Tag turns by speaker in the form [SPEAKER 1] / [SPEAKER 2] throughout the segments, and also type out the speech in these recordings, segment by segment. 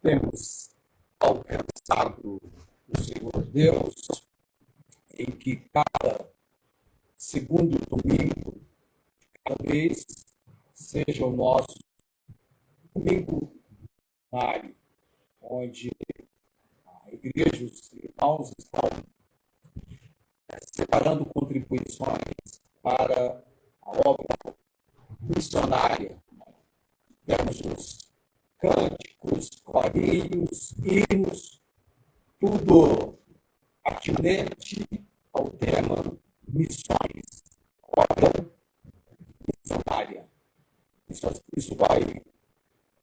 [SPEAKER 1] temos alcançado o Senhor Deus, em que cada segundo domingo, cada vez, seja o nosso domingo diário, onde a igreja, os irmãos estão separando contribuições para a obra missionária. Temos os cânticos, corinhos, hinos, tudo atinente ao tema missões, obra missionária. Isso vai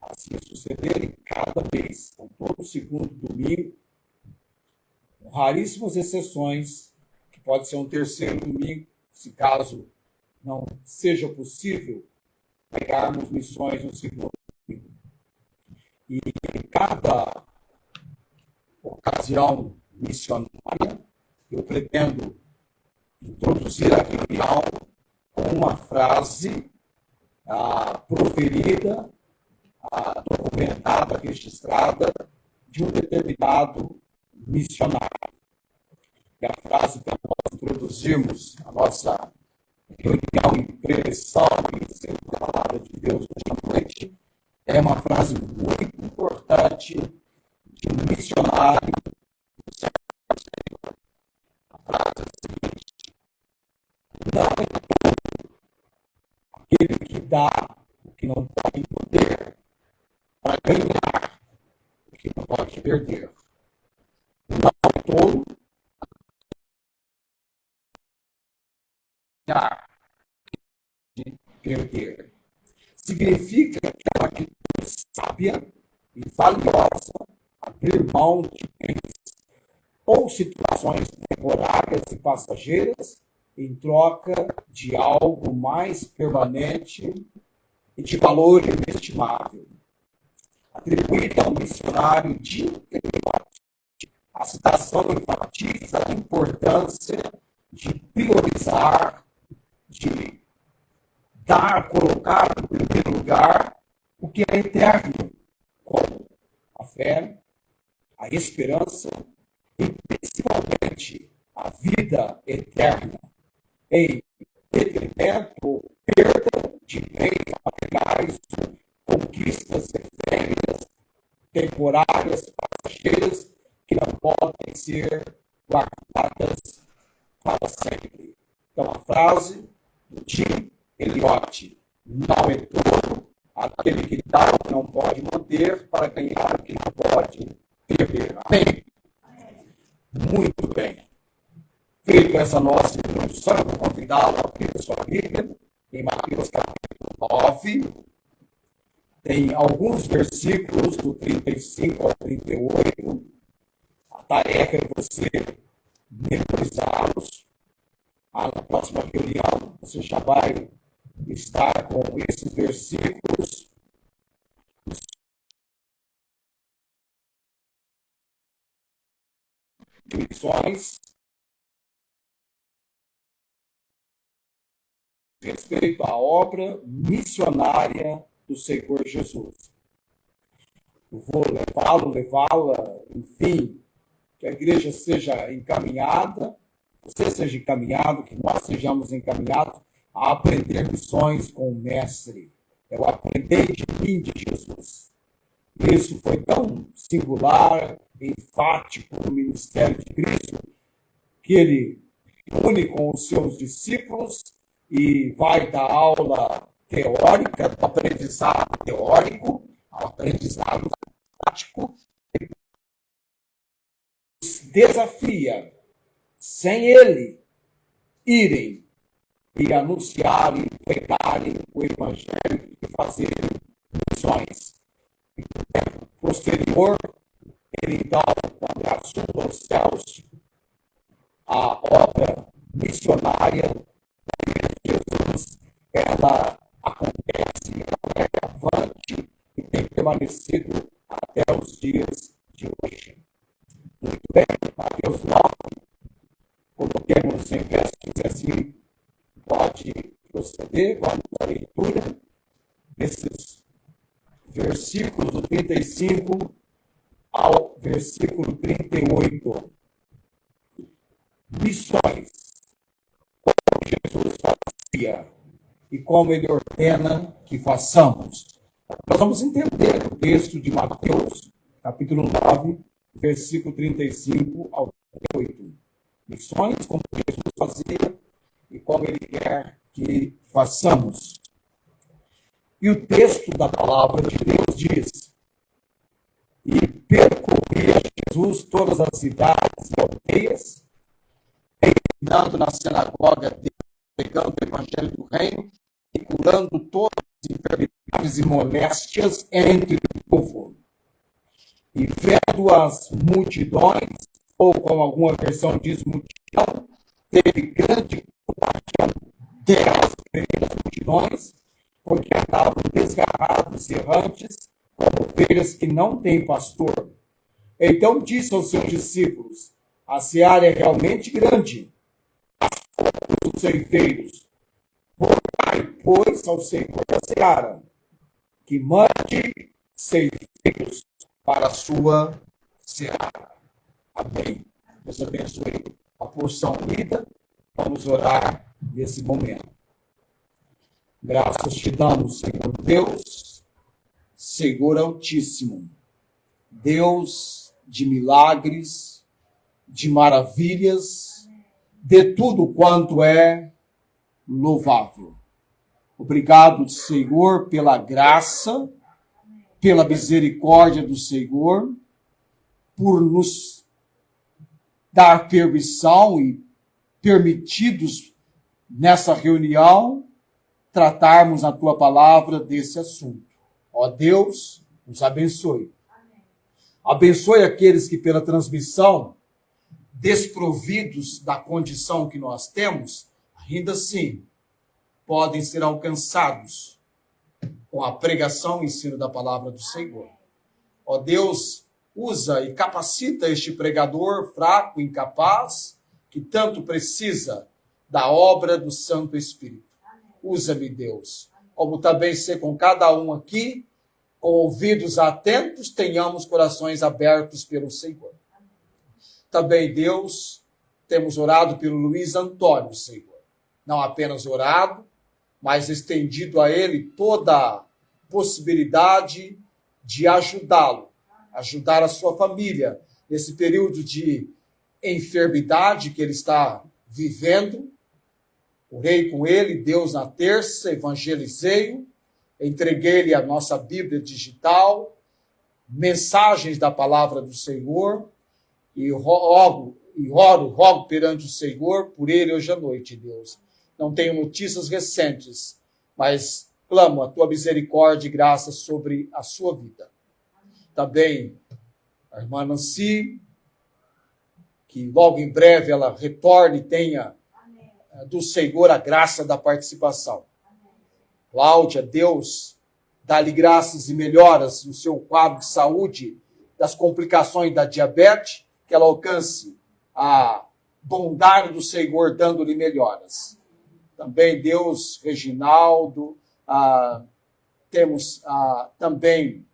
[SPEAKER 1] assim suceder em cada mês, então, todo segundo domingo, com raríssimas exceções, que pode ser um terceiro domingo, se caso não seja possível pegarmos missões no segundo domingo. E em cada ocasião missionária, eu pretendo introduzir a reunião com uma frase proferida, documentada, registrada, de um determinado missionário. E a frase para nós introduzirmos a nossa reunião em preleção e ensino da palavra de Deus hoje à noite é uma frase muito importante de um missionário do Senhor. A frase é a seguinte: não é todo aquele que dá o que não pode poder para ganhar o que não pode perder. Não é todo ganhar de perder. Significa que é uma atitude sábia e valiosa abrir mão de bens ou situações temporárias e passageiras em troca de algo mais permanente e de valor inestimável. Atribuída ao missionário de a citação enfatiza a importância de priorizar, de dar, colocar no primeiro lugar o que é eterno, como a fé, a esperança e principalmente a vida eterna, em detrimento ou perda de bens materiais, conquistas efêmeras, temporárias, passageiras, que não podem ser guardadas para sempre. Então, a frase do Tim Eliot: não é todo aquele que dá o que não pode manter para ganhar o que não pode perder. Amém? Muito bem. Feito essa nossa introdução, vou convidá-lo a abrir a sua Bíblia em Mateus capítulo 9. Tem alguns versículos do 35 ao 38. A tarefa é você memorizá-los. Na próxima reunião, você já vai estar com esses versículos. Missões. Respeito à obra missionária do Senhor Jesus. Eu vou levá-la, enfim, que a igreja seja encaminhada, você seja encaminhado, que nós sejamos encaminhados a aprender missões com o Mestre. É o aprender de mim de Jesus. Isso foi tão singular, enfático no ministério de Cristo, que ele reúne com os seus discípulos e vai dar aula teórica, do aprendizado teórico, ao aprendizado prático, desafia, sem ele irem e anunciarem, pregarem o evangelho e fazerem missões. E no tempo posterior, ele então, quando assume aos céus, a obra missionária de Jesus, ela acontece, ela é avante e tem permanecido até os dias de hoje. Muito bem, Mateus 9, coloquemos em pé, se assim pode proceder, vamos à leitura desses versículos do 35 ao versículo 38. Missões, como Jesus fazia e como ele ordena que façamos. Nós vamos entender o texto de Mateus, capítulo 9, versículo 35 ao 38. Missões, como Jesus fazia e como ele quer que façamos. E o texto da palavra de Deus diz: e percorria Jesus todas as cidades e aldeias, ensinando na sinagoga dele, pregando o evangelho do reino e curando todas as enfermidades e moléstias entre o povo. E vendo as multidões, ou como alguma versão diz multidão, teve grande compaixão delas, das multidões, porque andavam desgarrados e errantes, como ovelhas que não têm pastor. Então disse aos seus discípulos: a seara é realmente grande, os ceifeiros. Rogai, pois, ao Senhor da seara, que mande ceifeiros para a sua seara. Amém. Deus abençoe a porção lida. Vamos orar nesse momento. Graças te damos, Senhor Deus, Senhor Altíssimo, Deus de milagres, de maravilhas, de tudo quanto é louvável. Obrigado, Senhor, pela graça, pela misericórdia do Senhor, por nos dar permissão e permitidos nessa reunião tratarmos a tua palavra desse assunto. Ó Deus, nos abençoe. Abençoe aqueles que pela transmissão, desprovidos da condição que nós temos, ainda assim podem ser alcançados com a pregação e ensino da palavra do Senhor. Ó Deus, usa e capacita este pregador fraco, incapaz, que tanto precisa da obra do Santo Espírito. Usa-me, Deus, como também ser com cada um aqui, com ouvidos atentos, tenhamos corações abertos pelo Senhor. Também, Deus, temos orado pelo Luiz Antônio, Senhor. Não apenas orado, mas estendido a ele toda a possibilidade de ajudá-lo, ajudar a sua família nesse período de enfermidade que ele está vivendo. Orei com ele, Deus na terça, evangelizei-o, entreguei-lhe a nossa Bíblia digital, mensagens da palavra do Senhor, e oro perante o Senhor por ele hoje à noite, Deus. Não tenho notícias recentes, mas clamo a tua misericórdia e graça sobre a sua vida. Também a irmã Nancy, que logo em breve ela retorne e tenha do Senhor a graça da participação. Cláudia, Deus, dá-lhe graças e melhoras no seu quadro de saúde, das complicações da diabetes, que ela alcance a bondade do Senhor dando-lhe melhoras. Também Deus, Reginaldo, temos também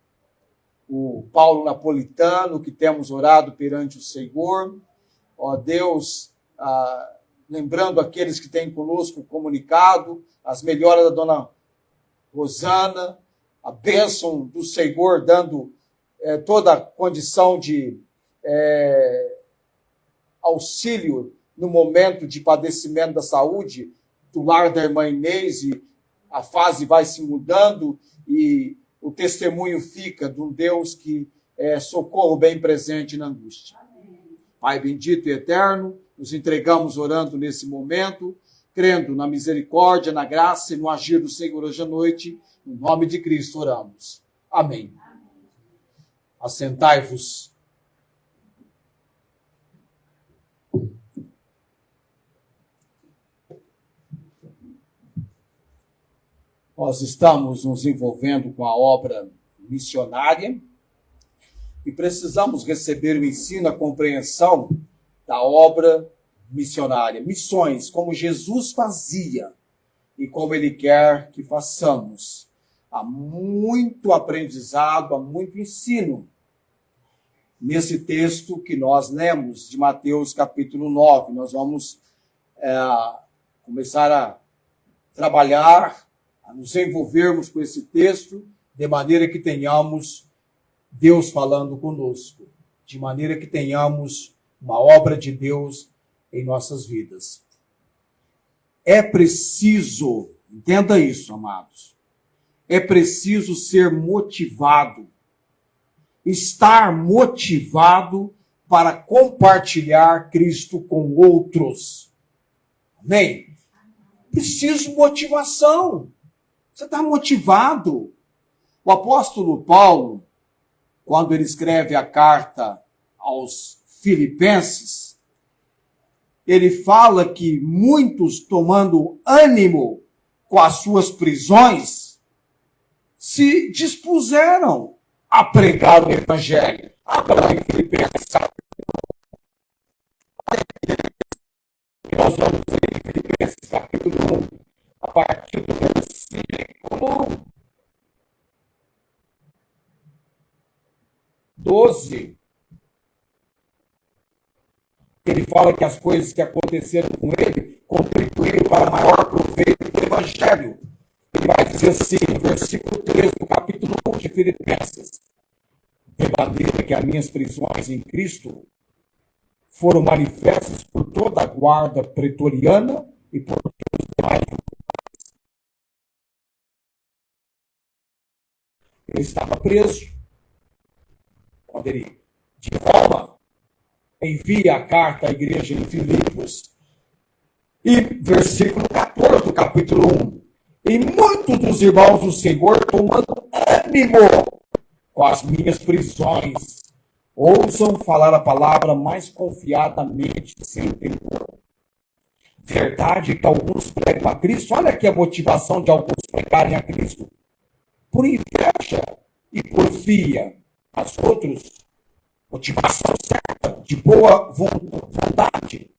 [SPEAKER 1] o Paulo Napolitano, que temos orado perante o Senhor. Ó Deus, lembrando aqueles que têm conosco comunicado, as melhoras da dona Rosana, a bênção do Senhor, dando toda a condição de auxílio no momento de padecimento da saúde, do lar da irmã Inês, e a fase vai se mudando, e o testemunho fica de um Deus que é socorro bem presente na angústia. Pai bendito e eterno, nos entregamos orando nesse momento, crendo na misericórdia, na graça e no agir do Senhor hoje à noite. Em nome de Cristo oramos. Amém. Assentai-vos. Nós estamos nos envolvendo com a obra missionária e precisamos receber o ensino, a compreensão da obra missionária. Missões, como Jesus fazia e como ele quer que façamos. Há muito aprendizado, há muito ensino. nesse texto que nós lemos de Mateus capítulo 9. Nós vamos começar a trabalhar, a nos envolvermos com esse texto, de maneira que tenhamos Deus falando conosco, de maneira que tenhamos uma obra de Deus em nossas vidas. É preciso, entenda isso, amados, é preciso ser motivado, estar motivado para compartilhar Cristo com outros. Amém? Preciso de motivação. Você está motivado? O apóstolo Paulo, quando ele escreve a carta aos Filipenses, ele fala que muitos, tomando ânimo com as suas prisões, se dispuseram a pregar o evangelho. Abra lá em Filipenses, nós vamos ler em Filipenses capítulo 1, a partir do versículo 12. Ele fala que as coisas que aconteceram com ele contribuíram para maior proveito do evangelho. Ele vai dizer assim, no versículo 13 do capítulo 1 de Filipenses: de maneira que as minhas prisões em Cristo foram manifestas por toda a guarda pretoriana e por todos os demais. Ele estava preso. Quando ele, de Roma, envia a carta à igreja em Filipos, e versículo 14 do capítulo 1, e muitos dos irmãos do Senhor, tomando ânimo com as minhas prisões, ousam falar a palavra mais confiadamente, sem temor. Verdade que alguns pregam a Cristo. Olha aqui a motivação de alguns pregarem a Cristo: por inveja e porfia. As outros, motivação certa, de boa vontade.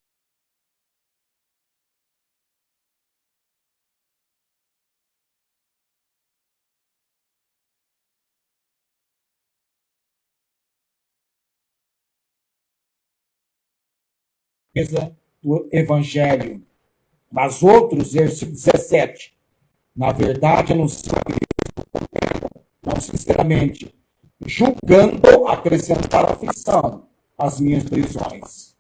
[SPEAKER 1] Do Evangelho. Mas outros, versículo 17, na verdade, anunciam a Cristo, não sinceramente, julgando acrescentar aflição às minhas prisões.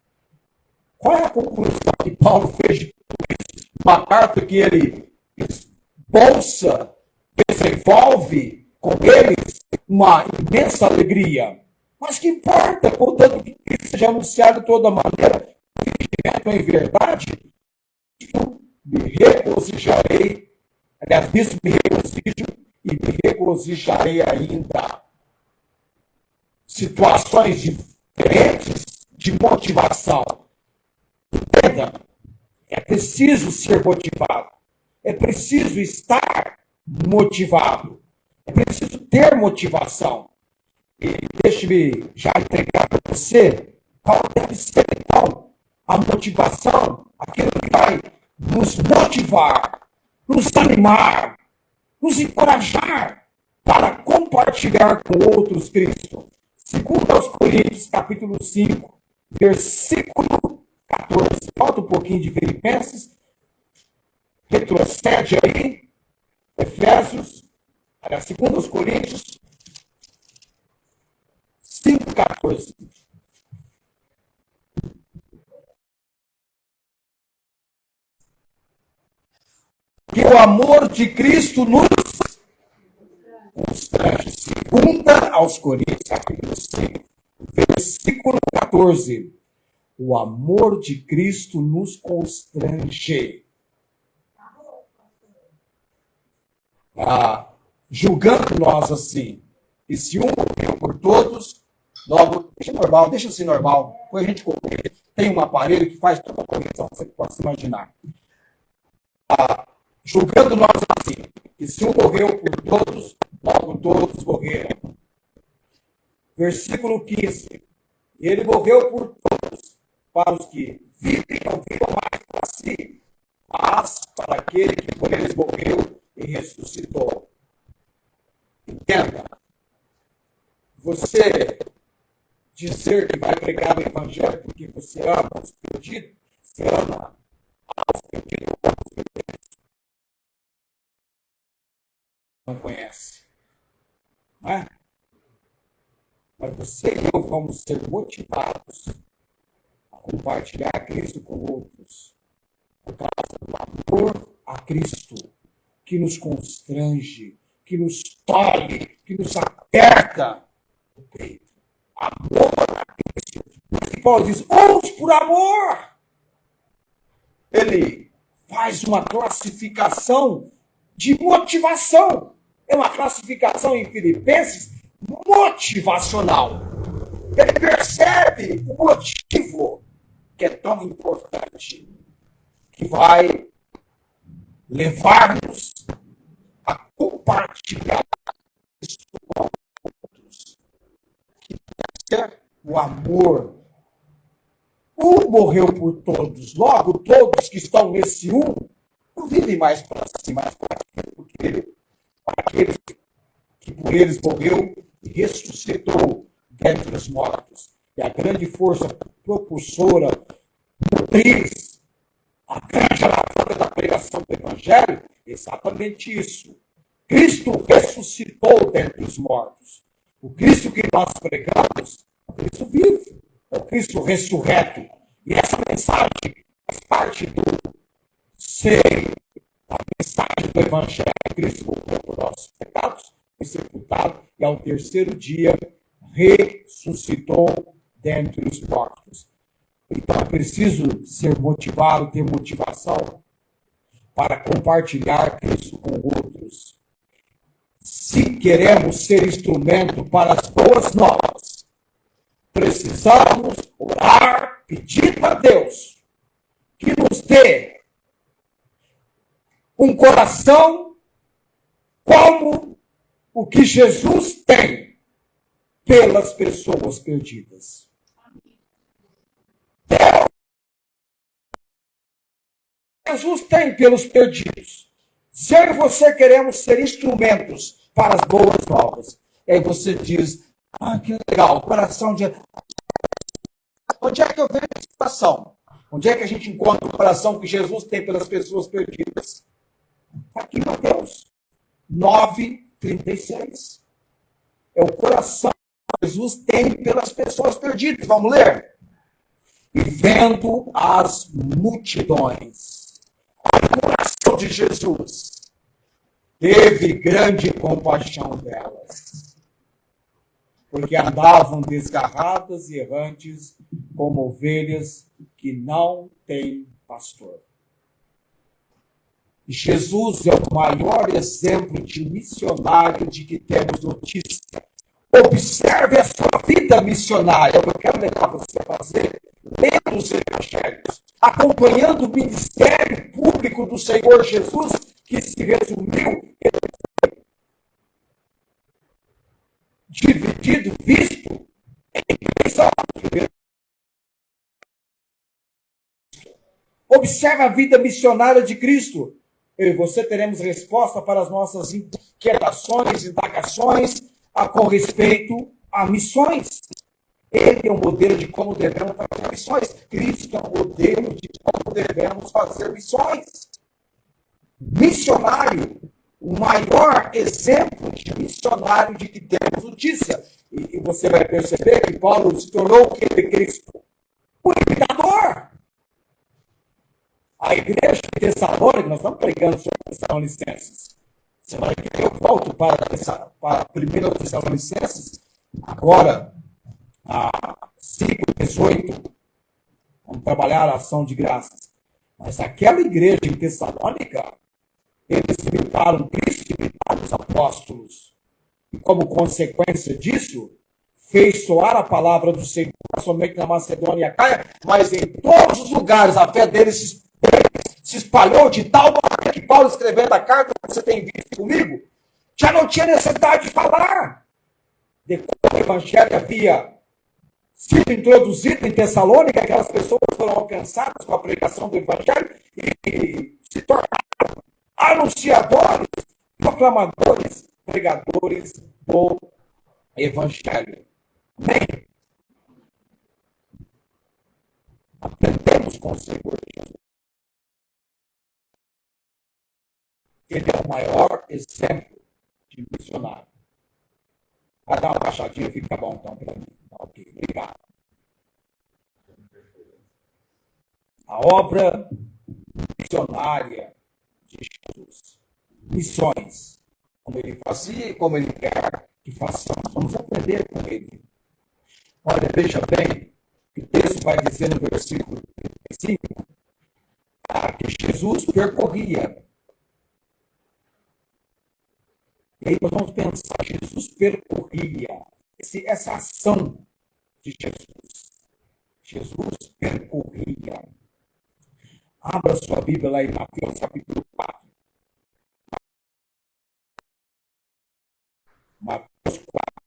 [SPEAKER 1] Qual é a conclusão que Paulo fez de tudo isso? Uma carta que ele esboça, desenvolve com eles uma imensa alegria. Mas que importa, contanto que isso seja anunciado de toda maneira, em verdade, eu me regozijarei, aliás, nisso me regozijo e me regozijarei ainda. Situações diferentes de motivação. Entenda, é preciso ser motivado, é preciso estar motivado, é preciso ter motivação. E deixe-me já entregar para você qual deve ser, então, a motivação, aquilo que vai nos motivar, nos animar, nos encorajar para compartilhar com outros Cristo. Segundo aos Coríntios, capítulo 5, versículo 14. Falta um pouquinho de Filipenses. Retrocede aí. Efésios, segundo aos Coríntios, 5, 14. Que o amor de Cristo nos constrange. Segunda aos Coríntios, capítulo 5, versículo 14. O amor de Cristo nos constrange. Julgando nós assim. E se um morreu por todos, logo, deixa assim normal. Depois a gente tem um aparelho que faz toda a correção, você pode se imaginar. Julgando nós assim, que se um morreu por todos, logo todos morreram. Versículo 15. Ele morreu por todos, para os que vivem não vivam mais para si, mas para aquele que por eles morreu e ressuscitou. Entenda, você dizer que vai pregar o evangelho porque você ama os perdidos, você ama os perdidos, não conhece. Não é? Mas você e eu vamos ser motivados a compartilhar Cristo com outros por causa do amor a Cristo, que nos constrange, que nos tolhe, que nos aperta o peito. Amor a Cristo. E Paulo diz, uns por amor. Ele faz uma classificação de motivação. É uma classificação em Filipenses motivacional. Ele percebe o motivo que é tão importante, que vai levar-nos a compartilhar isso com outros. O amor. Um morreu por todos, logo todos que estão nesse um não vivem mais para si, mas para aqueles que por eles morreu e ressuscitou dentre os mortos. E a grande força propulsora, motriz, a grande alavanca da pregação do Evangelho, é exatamente isso. Cristo ressuscitou dentre os mortos. O Cristo que nós pregamos é o Cristo vivo, é o Cristo ressurreto. E essa mensagem faz parte do ser, a mensagem do Evangelho. Cristo morreu por nossos pecados, foi sepultado e ao terceiro dia ressuscitou dentre os mortos. Então é preciso ser motivado, ter motivação para compartilhar Cristo com outros. Se queremos ser instrumento para as boas novas, precisamos orar pedindo a Deus que nos dê um coração como o que Jesus tem pelas pessoas perdidas. Jesus tem pelos perdidos. Se eu e você queremos ser instrumentos para as boas novas, e aí você diz, que legal, coração de... Onde é que eu vejo essa situação? Onde é que a gente encontra o coração que Jesus tem pelas pessoas perdidas? Aqui em Mateus 9:36. É o coração que Jesus tem pelas pessoas perdidas. Vamos ler? E vendo as multidões, o coração de Jesus teve grande compaixão delas, porque andavam desgarradas e errantes como ovelhas que não têm pastor. Jesus é o maior exemplo de missionário de que temos notícia. Observe a sua vida missionária. Eu quero levar você a fazer, lendo os evangelhos, acompanhando o ministério público do Senhor Jesus, que se resumiu, dividido, visto em 3 anos. Observe a vida missionária de Cristo. Eu e você teremos resposta para as nossas inquietações, indagações com respeito a missões. Ele é um modelo de como devemos fazer missões. Cristo é um modelo de como devemos fazer missões. Missionário, o maior exemplo de missionário de que temos notícia. E você vai perceber que Paulo se tornou o que de Cristo? O imitador. A igreja de Tessalônica, nós estamos pregando sobre Tessalonicenses. Semana que vem eu volto para 1 Tessalonicenses, agora, a 5:18. Vamos trabalhar a ação de graças. Mas aquela igreja em Tessalônica, eles imitaram Cristo e imitaram os apóstolos. E como consequência disso, fez soar a palavra do Senhor, somente na Macedônia e Acaia, mas em todos os lugares a fé deles se espalhou de tal maneira que Paulo, escrevendo a carta que você tem visto comigo, já não tinha necessidade de falar. Depois o evangelho havia sido introduzido em Tessalônica, aquelas pessoas foram alcançadas com a pregação do evangelho e se tornaram anunciadores, proclamadores, pregadores do evangelho. Bem, com o Senhor Jesus. Ele é o maior exemplo de missionário. Vai dar uma baixadinha, fica bom então para mim. Ok, obrigado. A obra missionária de Jesus. Missões. Como ele fazia e como ele quer que façamos. Vamos aprender com ele. Olha, veja bem, o texto vai dizer no versículo 35 que Jesus percorria. E aí nós vamos pensar, Jesus percorria. Essa ação de Jesus. Jesus percorria. Abra sua Bíblia lá em Mateus capítulo 4. Mateus 4.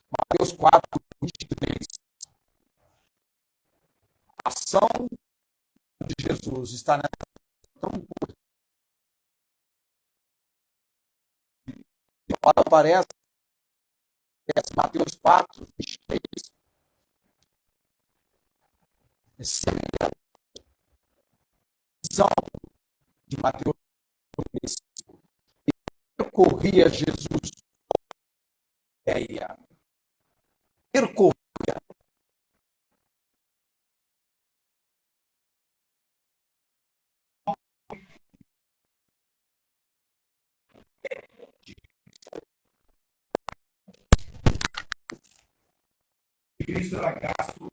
[SPEAKER 1] Mateus 4, 23. A ação de Jesus está nessa tão curta. Agora aparece Mateus 4, 23. Essa é a visão de Mateus 23. Percorria Jesus. Percorria. Cristo era gasto.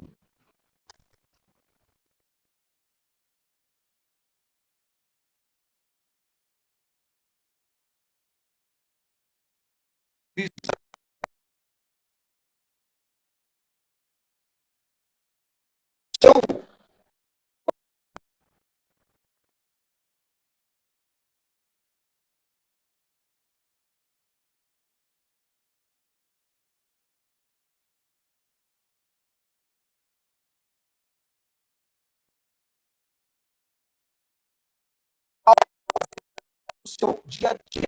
[SPEAKER 1] O seu dia a dia.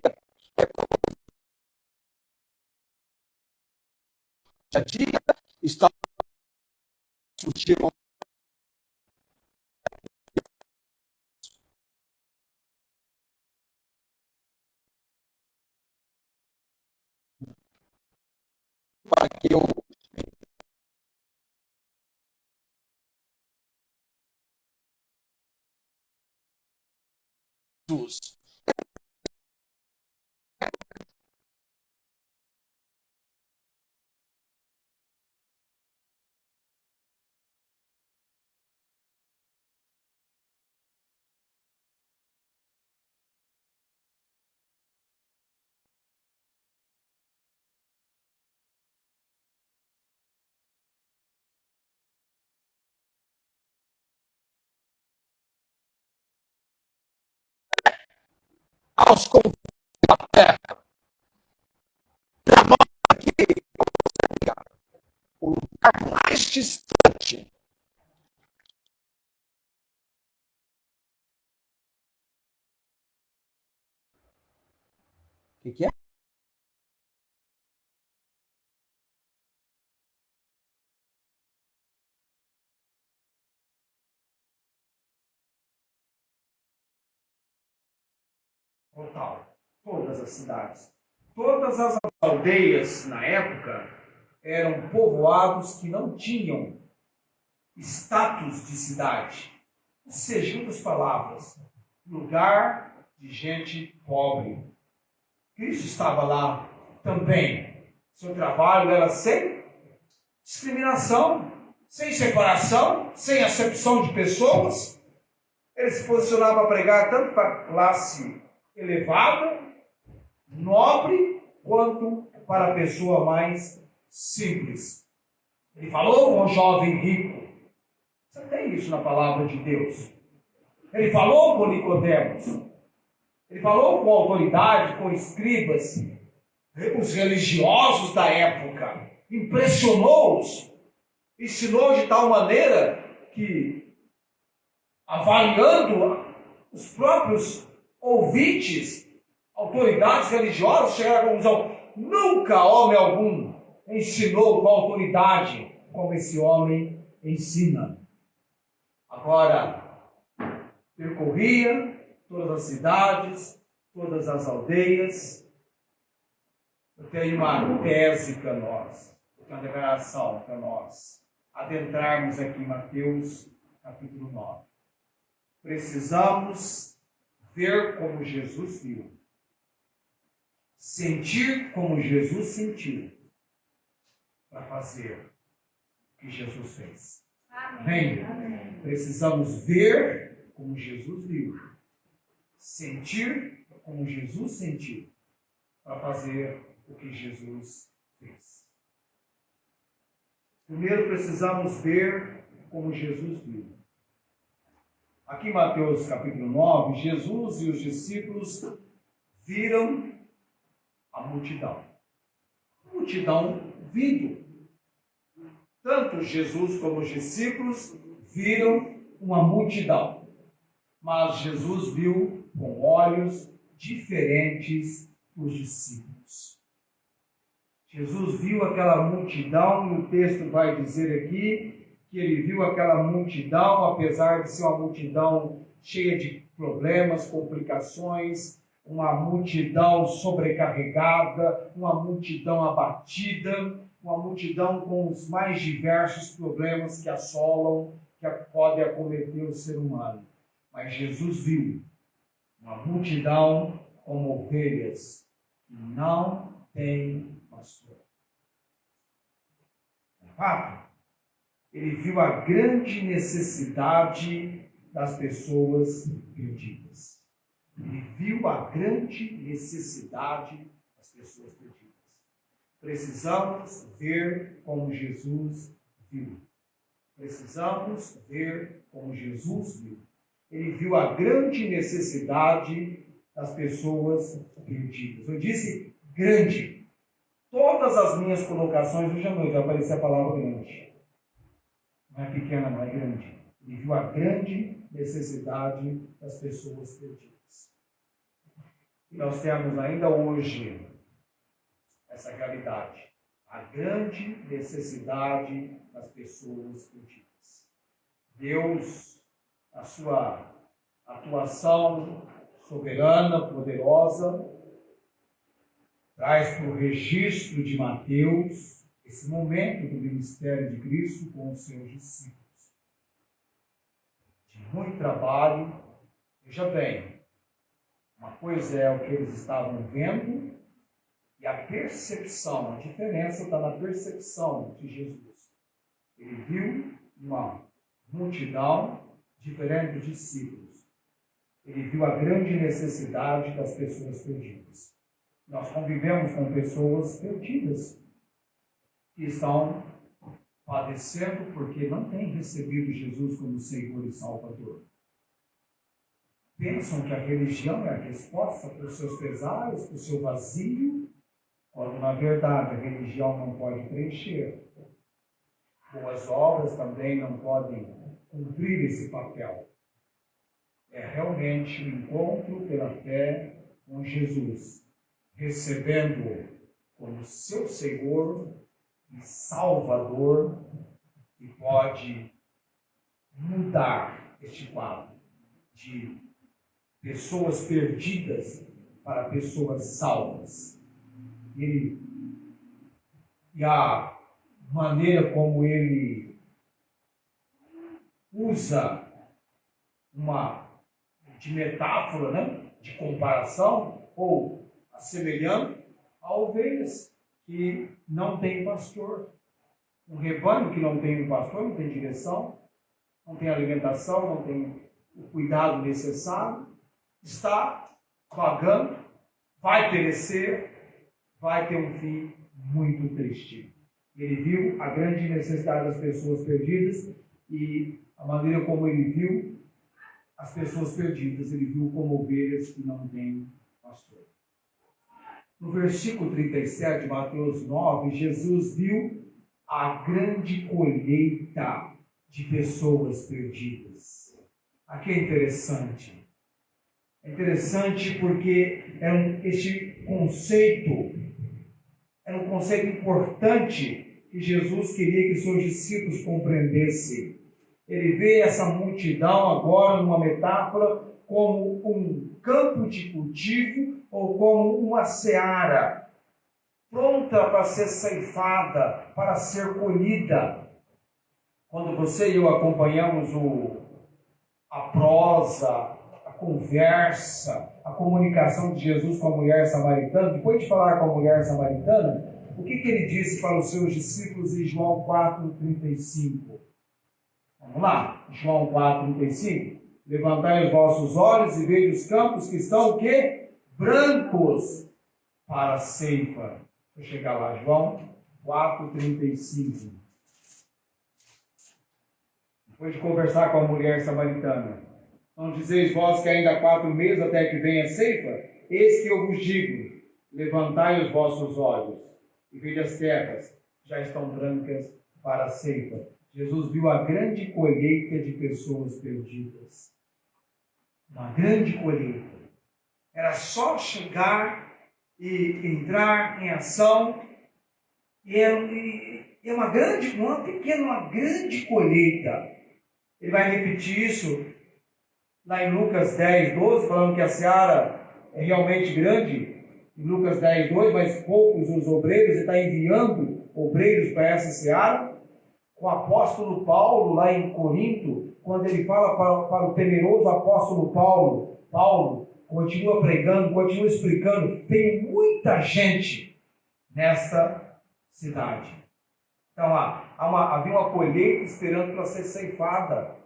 [SPEAKER 1] Dia a dia está surgindo para que eu Jesus. Aos confins da terra, aqui o lugar mais distante. O que é? Total. Todas as cidades. Todas as aldeias, na época, eram povoados que não tinham status de cidade. Seja, em outras palavras, lugar de gente pobre. Cristo estava lá também. Seu trabalho era sem discriminação, sem separação, sem acepção de pessoas. Ele se posicionava a pregar tanto para a classe elevada, nobre, quanto para a pessoa mais simples. Ele falou com o jovem rico. Você tem isso na palavra de Deus. Ele falou com Nicodemos. Ele falou com autoridade, com escribas, os religiosos da época, impressionou-os, ensinou de tal maneira que, avaliando os próprios ouvintes, autoridades religiosas, chegaram à conclusão: nunca homem algum ensinou com autoridade como esse homem ensina. Agora, percorria todas as cidades, todas as aldeias. Eu tenho uma tese para nós, uma declaração para nós, adentrarmos aqui em Mateus capítulo 9. Precisamos ver como Jesus viu, sentir como Jesus sentiu, para fazer o que Jesus fez. Amém? Amém. Precisamos ver como Jesus viu, sentir como Jesus sentiu, para fazer o que Jesus fez. Primeiro precisamos ver como Jesus viu. Aqui em Mateus capítulo 9, Jesus e os discípulos viram a multidão. A multidão vindo. Tanto Jesus como os discípulos viram uma multidão. Mas Jesus viu com olhos diferentes dos discípulos. Jesus viu aquela multidão, e o texto vai dizer aqui que ele viu aquela multidão, apesar de ser uma multidão cheia de problemas, complicações, uma multidão sobrecarregada, uma multidão abatida, uma multidão com os mais diversos problemas que assolam, que podem acometer o ser humano. Mas Jesus viu uma multidão como ovelhas que não têm pastor. De fato, ele viu a grande necessidade das pessoas perdidas. Ele viu a grande necessidade das pessoas perdidas. Precisamos ver como Jesus viu. Precisamos ver como Jesus viu. Ele viu a grande necessidade das pessoas perdidas. Eu disse grande. Todas as minhas colocações, hoje à noite vai aparecer a palavra grande. Não é pequena, não é grande. Ele viu a grande necessidade das pessoas perdidas. E nós temos ainda hoje essa realidade. A grande necessidade das pessoas perdidas. Deus, a sua atuação soberana, poderosa, traz para o registro de Mateus esse momento do ministério de Cristo com os seus discípulos. De muito trabalho. Veja bem, uma coisa é o que eles estavam vendo e a percepção, a diferença está na percepção de Jesus. Ele viu uma multidão diferente dos discípulos. Ele viu a grande necessidade das pessoas perdidas. Nós convivemos com pessoas perdidas que estão padecendo porque não têm recebido Jesus como Senhor e Salvador. Pensam que a religião é a resposta para os seus pesares, para o seu vazio, quando na verdade a religião não pode preencher. Boas obras também não podem cumprir esse papel. É realmente o encontro pela fé com Jesus, recebendo-o como seu Senhor e Salvador, que pode mudar este quadro de pessoas perdidas para pessoas salvas. E a maneira como ele usa de metáfora, né? De comparação, ou assemelhando a ovelhas que não têm pastor. Um rebanho que não tem um pastor, não tem direção, não tem alimentação, não tem o cuidado necessário, está vagando, vai perecer, vai ter um fim muito triste. Ele viu a grande necessidade das pessoas perdidas e a maneira como ele viu as pessoas perdidas, ele viu como ovelhas que não têm pastor. No versículo 37 de Mateus 9, Jesus viu a grande colheita de pessoas perdidas. Aqui é interessante. É interessante porque este conceito era um conceito importante que Jesus queria que seus discípulos compreendessem. Ele vê essa multidão agora numa metáfora como um campo de cultivo ou como uma seara pronta para ser ceifada, para ser colhida. Quando você e eu acompanhamos a prosa, a conversa, a comunicação de Jesus com a mulher samaritana, depois de falar com a mulher samaritana, o que ele disse para os seus discípulos em João 4,35? Vamos lá, João 4,35. Levantai os vossos olhos e vede os campos que estão o quê? Brancos para a ceifa. Vou chegar lá, João 4,35. Depois de conversar com a mulher samaritana. Não dizeis vós que ainda há 4 meses até que venha a ceifa? Eis que eu vos digo, levantai os vossos olhos e vede as terras, já estão brancas para a ceifa. Jesus viu a grande colheita de pessoas perdidas. Uma grande colheita. Era só chegar e entrar em ação. E é uma grande colheita. Ele vai repetir isso lá em Lucas 10, 12, falando que a seara é realmente grande. Em Lucas 10, 2, mas poucos os obreiros. Ele está enviando obreiros para essa seara. O apóstolo Paulo, lá em Corinto, quando ele fala para o temeroso apóstolo Paulo continua pregando, continua explicando, tem muita gente nessa cidade. Então, havia uma colheita esperando para ser ceifada.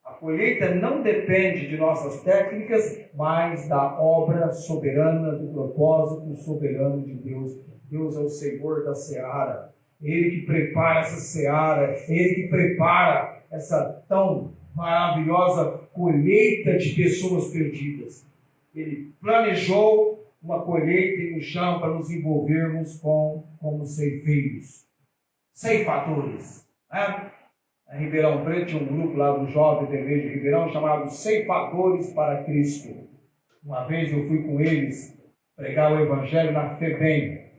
[SPEAKER 1] A colheita não depende de nossas técnicas, mas da obra soberana, do propósito soberano de Deus. Deus é o Senhor da seara. Ele que prepara essa seara, Ele que prepara essa tão maravilhosa colheita de pessoas perdidas. Ele planejou uma colheita e um chão para nos envolvermos como ceifeiros, ceifadores. Né? Em Ribeirão Preto tinha um grupo lá dos jovens da igreja de Ribeirão chamado Ceifadores para Cristo. Uma vez eu fui com eles pregar o Evangelho na FEBEM,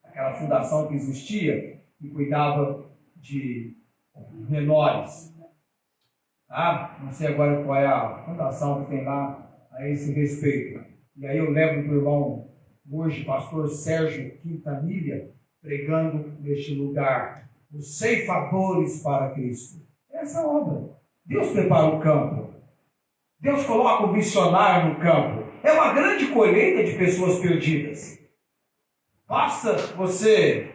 [SPEAKER 1] aquela fundação que existia e cuidava de menores. Não sei agora qual é a fundação que tem lá a esse respeito. E aí eu levo para o irmão hoje, pastor Sérgio Quintanilha, pregando neste lugar. Os ceifadores para Cristo. Essa obra. Deus prepara o campo. Deus coloca o missionário no campo. É uma grande colheita de pessoas perdidas. Basta você,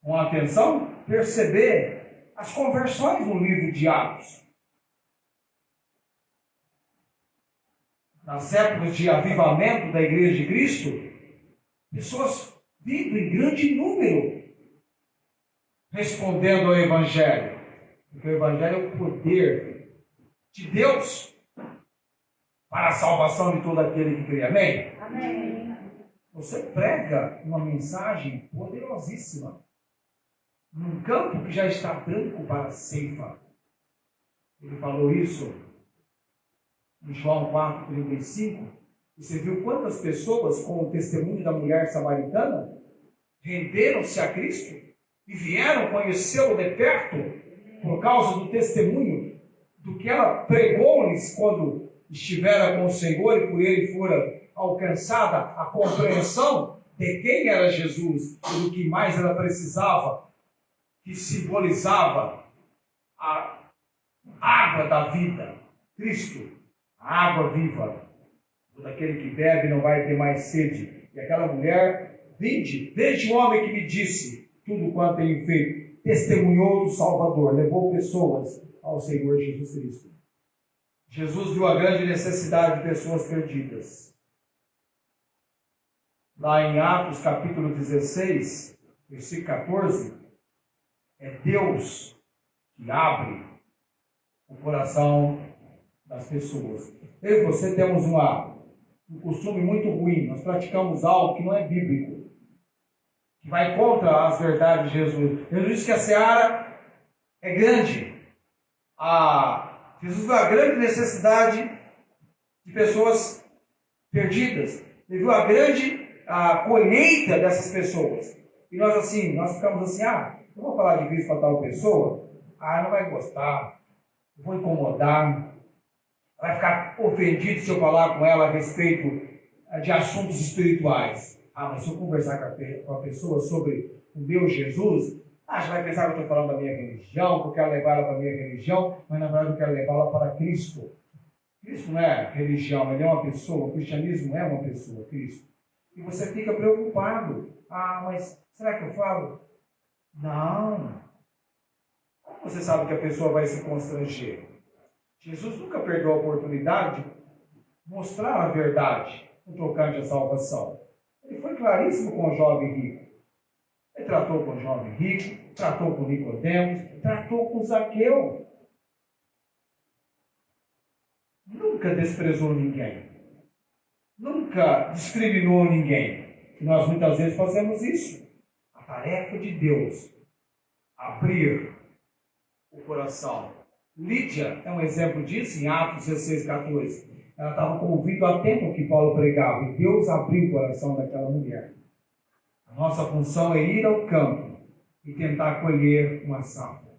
[SPEAKER 1] com atenção, perceber as conversões no livro de Atos. Nas épocas de avivamento da Igreja de Cristo, pessoas vindo em grande número respondendo ao Evangelho. Porque o Evangelho é o poder de Deus para a salvação de todo aquele que crê. Amém?
[SPEAKER 2] Amém.
[SPEAKER 1] Você prega uma mensagem poderosíssima num campo que já está branco para a ceifa. Ele falou isso em João 4,35. E você viu quantas pessoas, com o testemunho da mulher samaritana, renderam-se a Cristo e vieram conhecê-lo de perto por causa do testemunho do que ela pregou-lhes quando estivera com o Senhor e por ele fora alcançada a compreensão de quem era Jesus e do que mais ela precisava, que simbolizava a água da vida, Cristo, a água viva. Todo aquele que bebe não vai ter mais sede. E aquela mulher, veja o homem que me disse tudo quanto tenho feito, testemunhou do Salvador, levou pessoas ao Senhor Jesus Cristo. Jesus viu a grande necessidade de pessoas perdidas. Lá em Atos capítulo 16, versículo 14, é Deus que abre o coração das pessoas. Eu e você temos um costume muito ruim. Nós praticamos algo que não é bíblico, que vai contra as verdades de Jesus. Jesus disse que a seara é grande. Jesus viu a grande necessidade de pessoas perdidas. Ele viu a grande colheita dessas pessoas. E nós ficamos assim, eu vou falar de Cristo para tal pessoa, não vai gostar, eu vou incomodar, vai ficar ofendido se eu falar com ela a respeito de assuntos espirituais. Mas se eu conversar com a pessoa sobre o meu Jesus, já vai pensar que eu estou falando da minha religião, que eu quero levar ela para a minha religião, mas na verdade eu quero levá-la para Cristo. Cristo não é religião, ele é uma pessoa, o cristianismo é uma pessoa, Cristo. E você fica preocupado. Mas será que eu falo? Não. Como você sabe que a pessoa vai se constranger? Jesus nunca perdeu a oportunidade de mostrar a verdade no tocante à salvação. Ele foi claríssimo com o jovem rico. Ele tratou com o jovem rico, tratou com Nicodemos, tratou com Zaqueu. Nunca desprezou ninguém. Nunca discriminou ninguém. E nós muitas vezes fazemos isso. A tarefa de Deus, abrir o coração. Lídia é um exemplo disso em Atos 16:14. Ela estava com o ouvido atento ao que Paulo pregava e Deus abriu o coração daquela mulher. A nossa função é ir ao campo e tentar colher uma safra.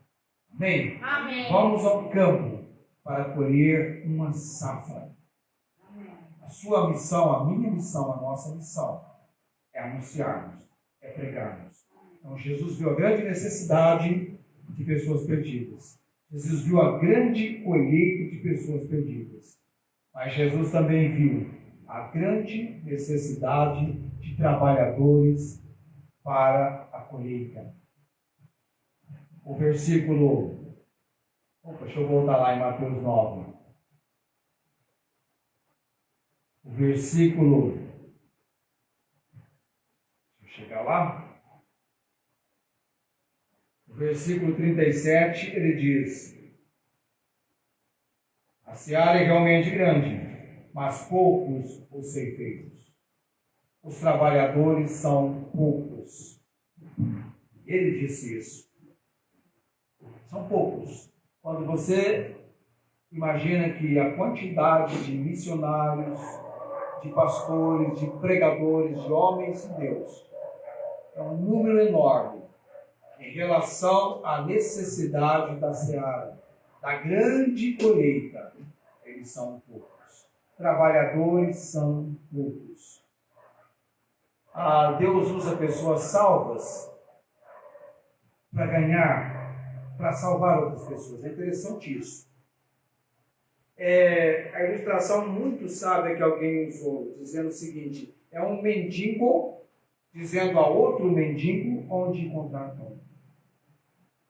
[SPEAKER 1] Amém?
[SPEAKER 2] Amém.
[SPEAKER 1] Vamos ao campo para colher uma safra.
[SPEAKER 2] Amém.
[SPEAKER 1] A sua missão, a minha missão, a nossa missão é anunciarmos, é pregarmos. Então Jesus viu a grande necessidade de pessoas perdidas. Jesus viu a grande colheita de pessoas perdidas. Mas Jesus também viu a grande necessidade de trabalhadores para a colheita. O versículo... deixa eu voltar lá em Mateus 9. O versículo... Deixa eu chegar lá. O versículo 37, ele diz: a seara é realmente grande, mas poucos os ceifeiros. Os trabalhadores são poucos. Ele disse isso. São poucos. Quando você imagina que a quantidade de missionários, de pastores, de pregadores, de homens de Deus, é um número enorme em relação à necessidade da seara, da grande colheita, eles são poucos. Trabalhadores são poucos. Deus usa pessoas salvas para ganhar, para salvar outras pessoas. É interessante isso. A ilustração muito sábia que alguém usou, dizendo o seguinte: é um mendigo dizendo a outro mendigo onde encontrar pão.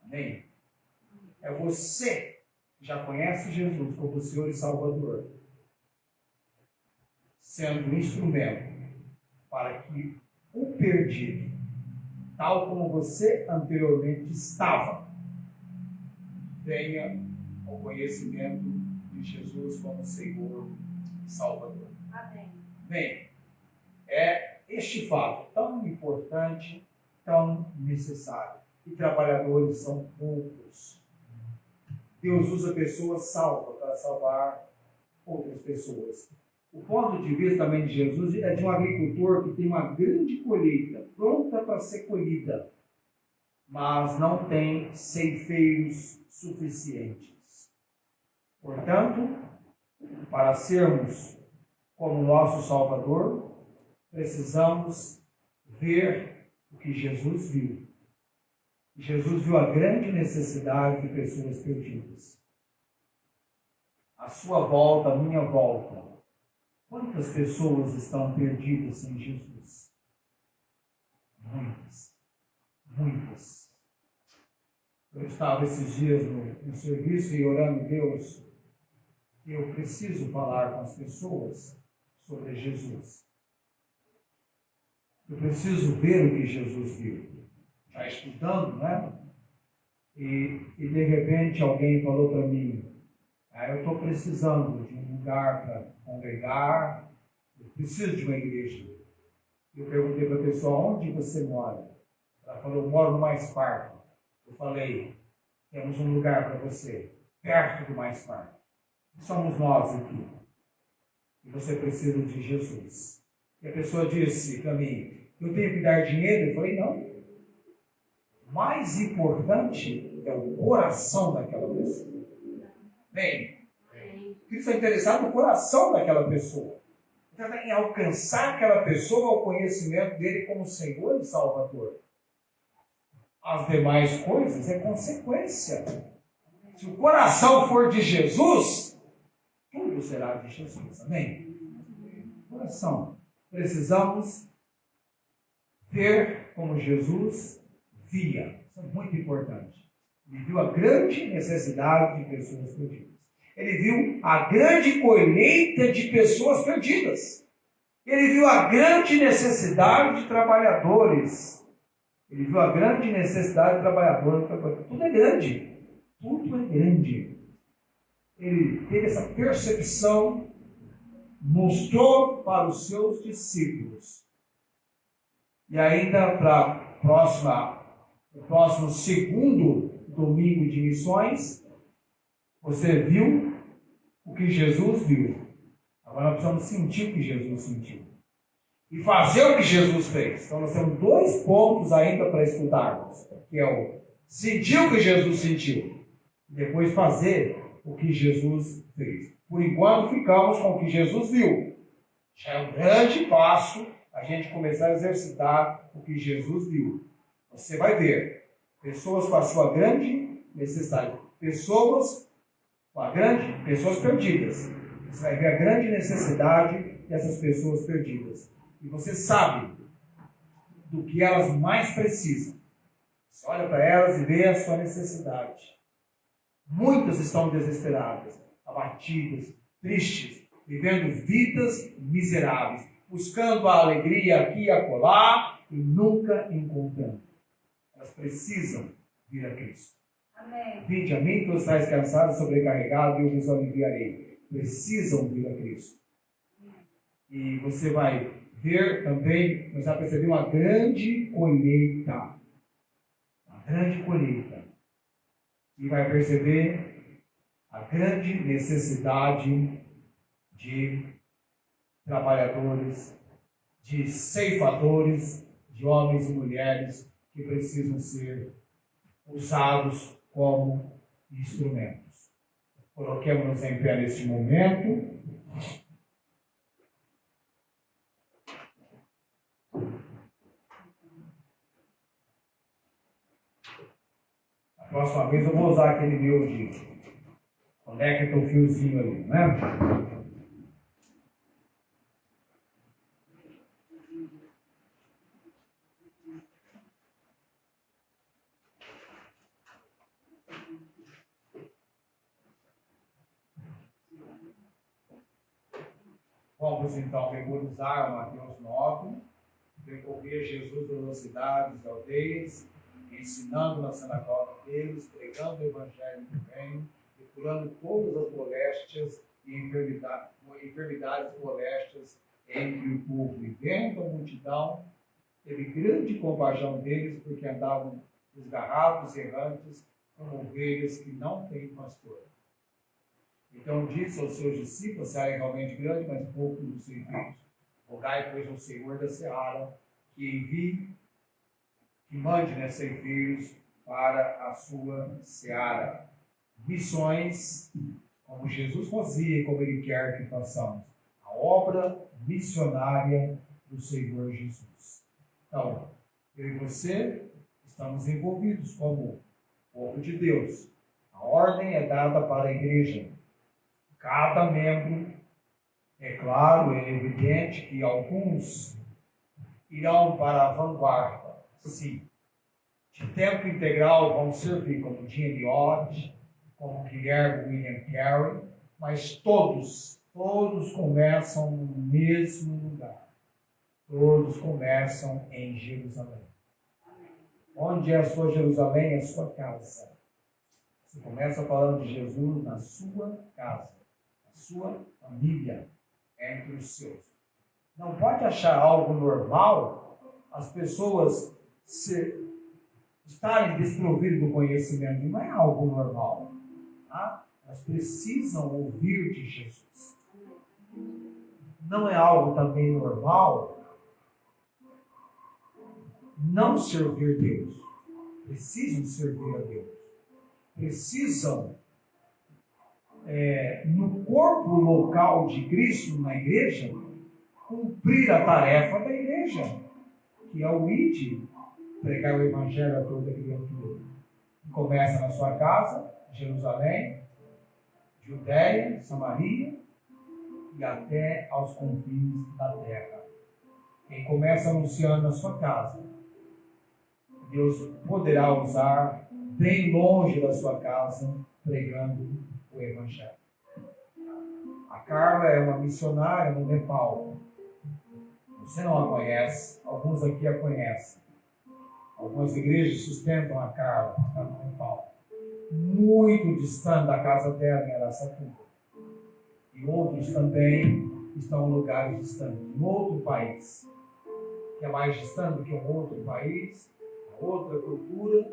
[SPEAKER 1] Amém? É você que já conhece Jesus como Senhor e Salvador, sendo um instrumento para que o perdido, tal como você anteriormente estava, venha ao conhecimento de Jesus como Senhor e Salvador.
[SPEAKER 2] Amém.
[SPEAKER 1] Bem, é este fato tão importante, tão necessário. E trabalhadores são poucos. Deus usa pessoas salvas para salvar outras pessoas. O ponto de vista também de Jesus é de um agricultor que tem uma grande colheita, pronta para ser colhida, mas não tem ceifeiros suficientes. Portanto, para sermos como nosso Salvador, precisamos ver o que Jesus viu. Jesus viu a grande necessidade de pessoas perdidas. À sua volta, à minha volta, quantas pessoas estão perdidas sem Jesus? Muitas. Muitas. Eu estava esses dias no serviço e orando a Deus. Eu preciso falar com as pessoas sobre Jesus. Eu preciso ver o que Jesus viu. Está estudando, né? E de repente alguém falou para mim: eu estou precisando de um lugar para congregar, eu preciso de uma igreja. Eu perguntei para a pessoa, onde você mora? Ela falou, eu moro no Mais Parque. Eu falei, temos um lugar para você, perto do Mais Parque. Somos nós aqui. E você precisa de Jesus. E a pessoa disse para mim, eu tenho que dar dinheiro? Eu falei, não. O mais importante é o coração daquela pessoa. Bem, Cristo é interessado no coração daquela pessoa. Então, em alcançar aquela pessoa ao conhecimento dele como Senhor e Salvador. As demais coisas é consequência. Se o coração for de Jesus, tudo será de Jesus. Amém? Coração. Precisamos ver como Jesus via. Isso é muito importante. Ele viu a grande necessidade de pessoas perdidas. Ele viu a grande colheita de pessoas perdidas. Ele viu a grande necessidade de trabalhadores. Ele viu a grande necessidade de trabalhadores. Tudo é grande. Tudo é grande. Ele teve essa percepção, mostrou para os seus discípulos. E ainda para o próximo segundo domingo de missões, você viu o que Jesus viu. Agora nós precisamos sentir o que Jesus sentiu. E fazer o que Jesus fez. Então nós temos 2 pontos ainda para estudarmos. Que é o sentir o que Jesus sentiu. E depois fazer o que Jesus fez. Por enquanto ficamos com o que Jesus viu. Já é um grande passo a gente começar a exercitar o que Jesus viu. Você vai ver pessoas com a sua grande necessidade. Pessoas perdidas. Você vai ver a grande necessidade dessas pessoas perdidas. E você sabe do que elas mais precisam. Você olha para elas e vê a sua necessidade. Muitas estão desesperadas, abatidas, tristes, vivendo vidas miseráveis, buscando a alegria aqui e acolá e nunca encontrando. Elas precisam vir a Cristo. Amém. Vinde a mim, que estáis cansados, sobrecarregados, e eu vos aliviarei. Precisam vir a Cristo. E você vai ver também, você vai perceber uma grande colheita. Uma grande colheita. E vai perceber a grande necessidade de trabalhadores, de ceifadores, de homens e mulheres que precisam ser usados como instrumentos. Coloquemos-nos em pé neste momento. A próxima vez eu vou usar aquele meu de conecta o fiozinho ali, né? Vamos então memorizar Mateus 9, percorrer Jesus pelas cidades e aldeias, ensinando na sinagoga deles, pregando o evangelho do reino, e curando todas as moléstias e enfermidades moléstias entre o povo. E vendo a multidão, teve grande compaixão deles, porque andavam desgarrados, errantes, como ovelhas que não têm pastor. Então disse aos seus discípulos: a seara é realmente grande, mas poucos os ceifeiros. Rogai, pois, ao Senhor da seara que envie, que mande ceifeiros para a sua seara. Missões, como Jesus fazia e como Ele quer que façamos. A obra missionária do Senhor Jesus. Então, eu e você estamos envolvidos como povo de Deus. A ordem é dada para a igreja. Cada membro, é claro, é evidente que alguns irão para a vanguarda, sim. De tempo integral vão servir como Jim Elliot, como Guilherme William Carey, mas todos começam no mesmo lugar. Todos começam em Jerusalém. Onde é a sua Jerusalém? A sua casa. Você começa falando de Jesus na sua casa. Sua família, entre os seus. Não pode achar algo normal as pessoas estarem desprovidas do conhecimento. Não é algo normal. Tá? Elas precisam ouvir de Jesus. Não é algo também normal não servir Deus. Precisam servir a Deus. Precisam, no corpo local de Cristo, na igreja, cumprir a tarefa da igreja, que é o ide, pregar o evangelho a toda criatura. Começa na sua casa, Jerusalém, Judéia, Samaria e até aos confins da terra. Quem começa anunciando na sua casa, Deus poderá usar bem longe da sua casa, pregando o evangelho. A Carla é uma missionária no Nepal. Você não a conhece, alguns aqui a conhecem. Algumas igrejas sustentam a Carla, que está no Nepal. Muito distante da casa dela em Araçatuba. E outros também estão em lugares distantes, em outro país, que é mais distante do que um outro país, outra cultura,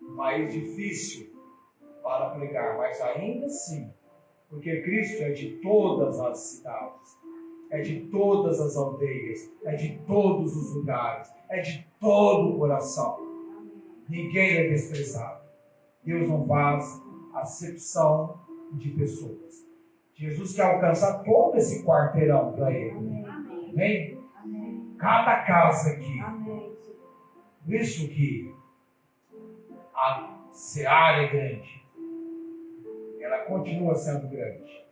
[SPEAKER 1] um país difícil para pregar, mas ainda assim, porque Cristo é de todas as cidades, é de todas as aldeias, é de todos os lugares, é de todo o coração. Ninguém é desprezado. Deus não faz acepção de pessoas. Jesus quer alcançar todo esse quarteirão para ele. Amém? Cada casa aqui. Por isso que a seara é grande. Ela continua sendo grande.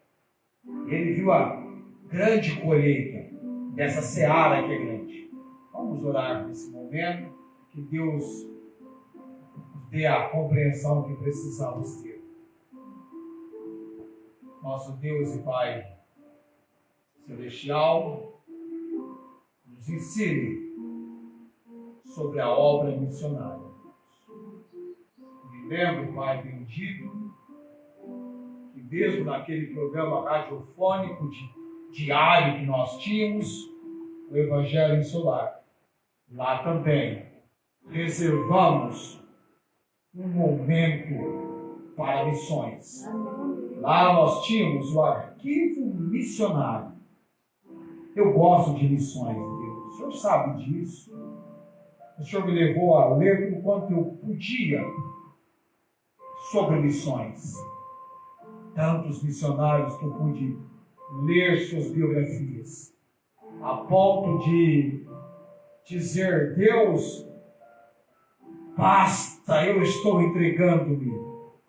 [SPEAKER 1] Ele viu a grande colheita dessa seara que é grande. Vamos orar nesse momento, que Deus nos dê a compreensão que precisamos ter. Nosso Deus e Pai Celestial, nos ensine sobre a obra missionária. Me lembro, Pai bendito, que mesmo naquele programa radiofônico diário que nós tínhamos, o Evangelho em Solar, lá também reservamos um momento para missões. Lá nós tínhamos o arquivo missionário. Eu gosto de missões, Deus. O Senhor sabe disso. O Senhor me levou a ler o quanto eu podia sobre missões. Tantos missionários que eu pude ler suas biografias, a ponto de dizer: Deus, basta, eu estou entregando-me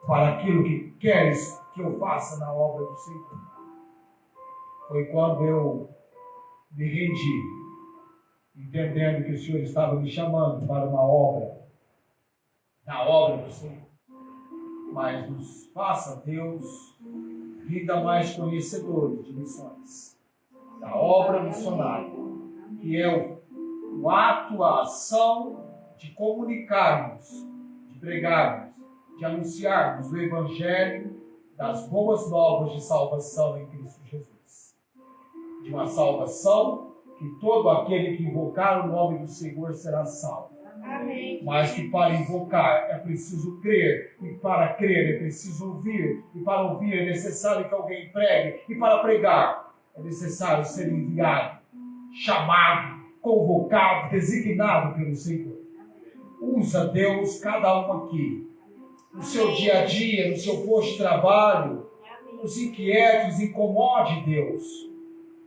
[SPEAKER 1] para aquilo que queres que eu faça na obra do Senhor. Foi quando eu me rendi, entendendo que o Senhor estava me chamando para uma obra, na obra do Senhor. Mas nos faça, Deus, ainda mais conhecedores de missões, da obra missionária, que é o ato, a ação de comunicarmos, de pregarmos, de anunciarmos o Evangelho das boas novas de salvação em Cristo Jesus. De uma salvação que todo aquele que invocar o nome do Senhor será salvo. Amém. Mas que para invocar é preciso crer, e para crer é preciso ouvir, e para ouvir é necessário que alguém pregue, e para pregar é necessário ser enviado, chamado, convocado, designado pelo Senhor. Usa, Deus, cada um aqui, no seu dia a dia, no seu posto de trabalho, nos inquietos, incomode, Deus.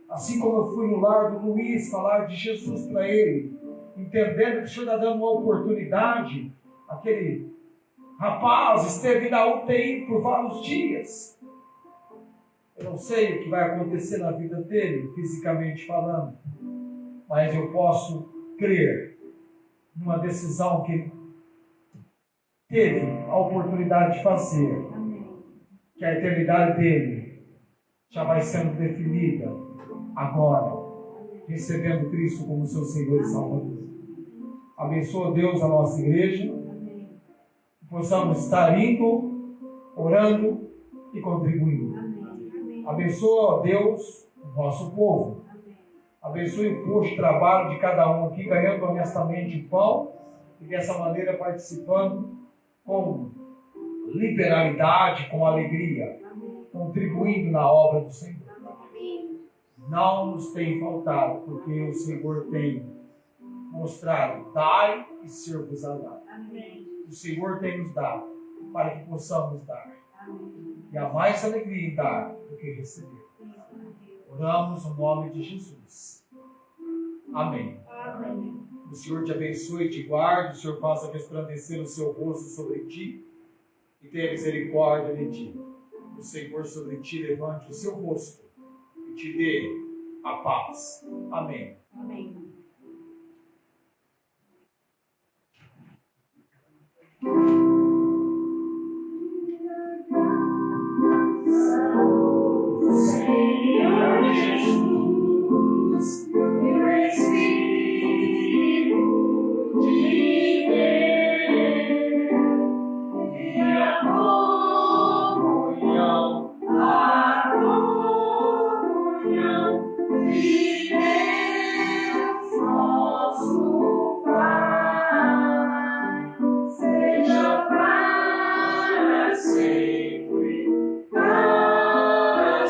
[SPEAKER 1] Assim como eu fui no lar do Luiz falar de Jesus para ele, entendendo que o Senhor está dando uma oportunidade. Aquele rapaz esteve na UTI por vários dias. Eu não sei o que vai acontecer na vida dele, fisicamente falando, mas eu posso crer numa decisão que ele teve a oportunidade de fazer, que a eternidade dele já vai sendo definida agora, recebendo Cristo como seu Senhor e Salvador. Abençoa, Deus, a nossa igreja, que possamos estar indo, orando e contribuindo. Abençoa, Deus, o nosso povo, Abençoe o posto de trabalho de cada um aqui, ganhando honestamente o pão e dessa maneira participando com liberalidade, com alegria, contribuindo na obra do Senhor. Não nos tem faltado, porque o Senhor tem mostrado, dai e ser-vos-á. O Senhor tem nos dado para que possamos dar. E há mais alegria em dar do que receber. Oramos no nome de Jesus. Amém. O Senhor te abençoe e te guarde, o Senhor faça resplandecer o seu rosto sobre ti e tenha misericórdia de ti. O Senhor sobre ti levante o seu rosto e te dê a paz. Amém.
[SPEAKER 2] Senhor Jesus, meu Espírito de Deus, e a comunhão de Deus, nosso Pai, seja para sempre. Para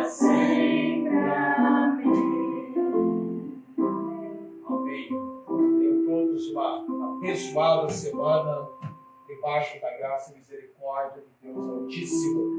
[SPEAKER 2] sempre, amém.
[SPEAKER 1] Amém. Tenham todos uma abençoada semana, debaixo da graça e misericórdia de Deus Altíssimo.